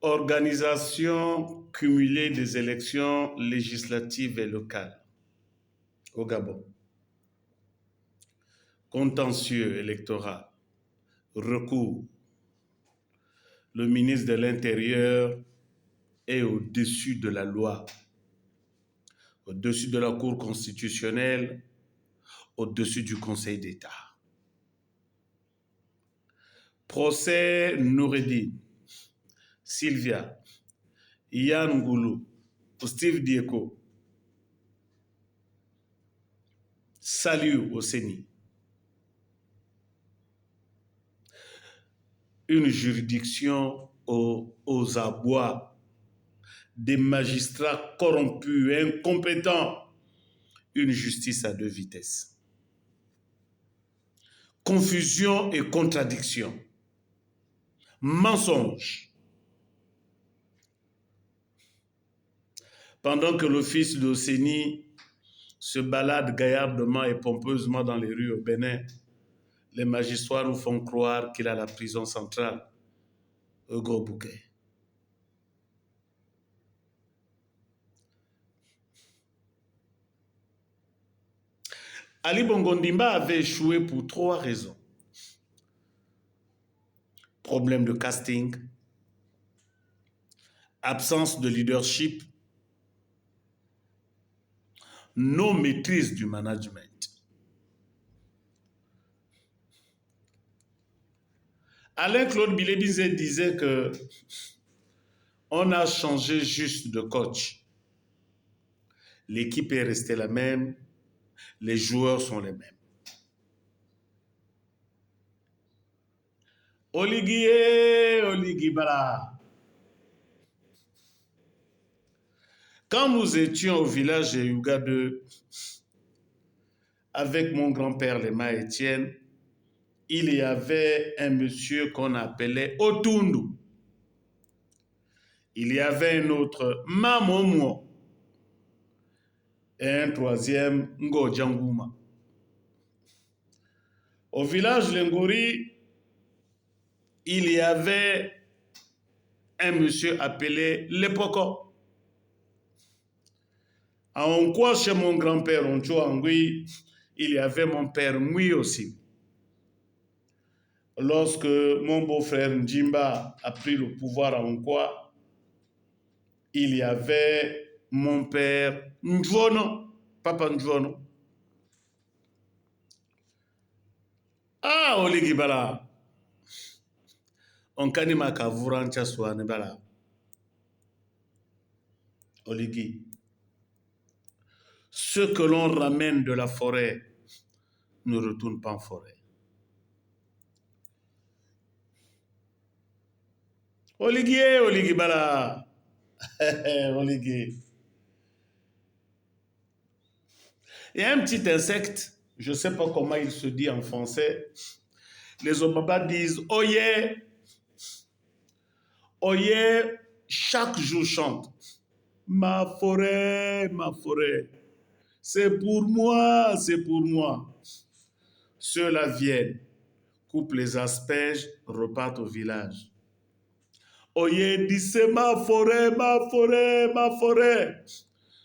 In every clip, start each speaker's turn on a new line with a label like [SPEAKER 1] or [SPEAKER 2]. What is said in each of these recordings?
[SPEAKER 1] Organisation cumulée des élections législatives et locales au Gabon. Contentieux électoral. Recours. Le ministre de l'Intérieur est au-dessus de la loi, au-dessus de la Cour constitutionnelle, au-dessus du Conseil d'État. Procès Noureddin, Sylvia, Yann Goulou, Steve Dieko. Salut au CENI. Une juridiction aux abois, des magistrats corrompus, incompétents, une justice à 2 vitesses. Confusion et contradiction, mensonge. Pendant que l'office de CENI se balade gaillardement et pompeusement dans les rues au Bénin, les magistrats nous font croire qu'il a la prison centrale au Gros Bouquet. Ali Bongo Ndimba avait échoué pour 3 raisons. Problème de casting, absence de leadership, non-maîtrise du management. Alain-Claude Bilebizé disait que on a changé juste de coach. L'équipe est restée la même, les joueurs sont les mêmes. Oligui Bala. Quand nous étions au village de Yuga 2, avec mon grand-père Lema Etienne, il y avait un monsieur qu'on appelait Otundu. Il y avait un autre Mamomo et un troisième Ngo Djangouma. Au village Lengori, il y avait un monsieur appelé Lepoko. À Onkwa, chez mon grand-père Oncho Angui, il y avait mon père Mui aussi. Lorsque mon beau-frère Njimba a pris le pouvoir à Onkwa, il y avait mon père Ndjono, Papa Ndjono. Ah, Oligui Bala. On kanima kavurancha suane bala. Oligui. Ce que l'on ramène de la forêt ne retourne pas en forêt. Oligui Bala. Oligui. Il y a un petit insecte, je ne sais pas comment il se dit en français. Les Obaba disent Oye. Oye, chaque jour chante. Ma forêt, c'est pour moi, c'est pour moi. Ceux-là viennent, coupent les asperges, repartent au village. Oye dit c'est ma forêt.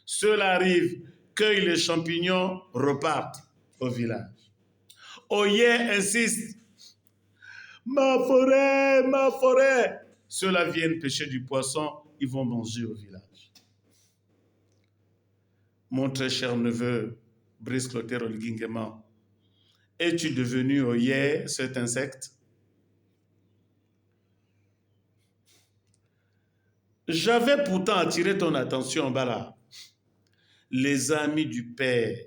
[SPEAKER 1] Ceux-là arrivent, cueillent les champignons, repartent au village. Oye insiste. Ma forêt. Ceux-là viennent pêcher du poisson, ils vont manger au village. Mon très cher neveu, Brice Clotaire Oligui Nguema, es-tu devenu Oye, cet insecte? J'avais pourtant attiré ton attention, Bala. Les amis du père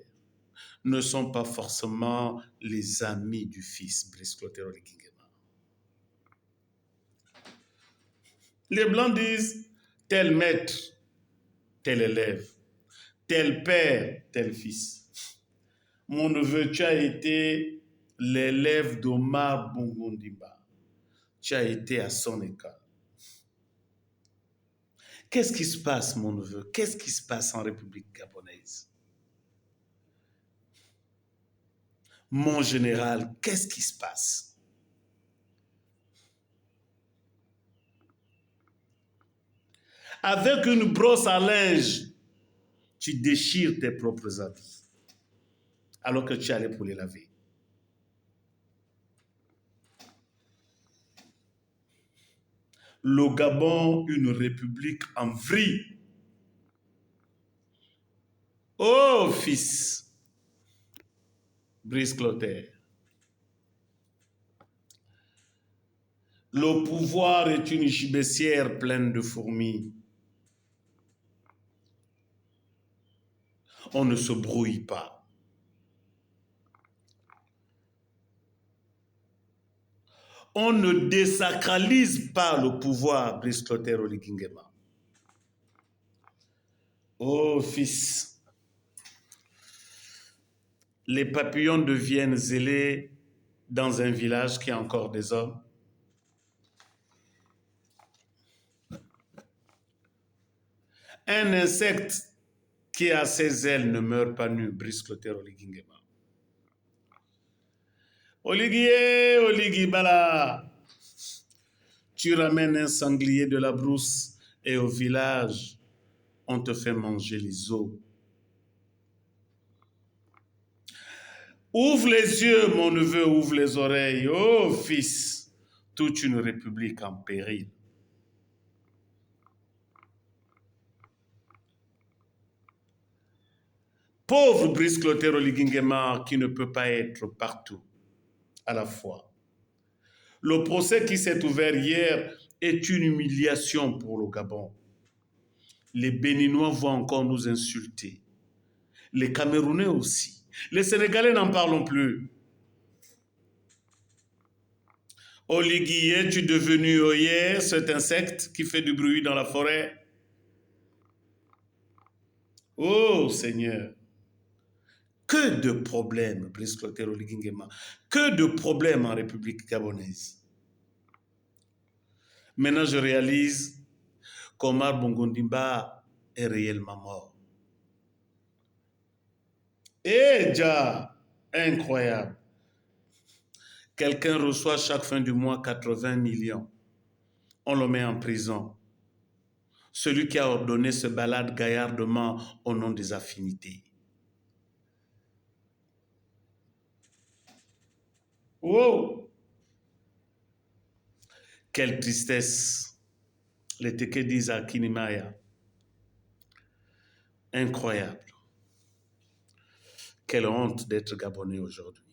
[SPEAKER 1] ne sont pas forcément les amis du fils, Brice Clotaire Oligui Nguema. Les Blancs disent tel maître, tel élève, tel père, tel fils. Mon neveu, tu as été l'élève d'Omar Bongo Ndimba. Tu as été à son école. Qu'est-ce qui se passe, mon neveu? Qu'est-ce qui se passe en République gabonaise? Mon général, qu'est-ce qui se passe? Avec une brosse à linge, tu déchires tes propres habits alors que tu allais pour les laver. Le Gabon, une république en vrille. Oh fils, Brice Clotaire, le pouvoir est une gibecière pleine de fourmis. On ne se brouille pas. On ne désacralise pas le pouvoir, Brice Clotaire Oligui Nguema. Oh fils, les papillons deviennent zélés dans un village qui a encore des hommes. Un insecte qui a ses ailes ne meurt pas nu, Brice Clotaire Oligui Nguema. Oligui Bala, tu ramènes un sanglier de la brousse et au village, on te fait manger les os. Ouvre les yeux, mon neveu, ouvre les oreilles. Oh fils, toute une république en péril. Pauvre Brice Clotaire Oligui Nguema qui ne peut pas être partout à la fois. Le procès qui s'est ouvert hier est une humiliation pour le Gabon. Les Béninois vont encore nous insulter. Les Camerounais aussi. Les Sénégalais n'en parlons plus. Oligui, es-tu devenu hier cet insecte qui fait du bruit dans la forêt? Oh Seigneur, que de problèmes, Brice Clotaire Oligui Nguema, que de problèmes en République gabonaise. Maintenant, je réalise qu'Omar Bongo Ondimba est réellement mort. Et déjà, incroyable. Quelqu'un reçoit chaque fin du mois 80 millions. On le met en prison. Celui qui a ordonné se balade gaillardement au nom des affinités. Wow! Quelle tristesse. Les Teke disent à Kinimaya. Incroyable. Quelle honte d'être Gabonais aujourd'hui.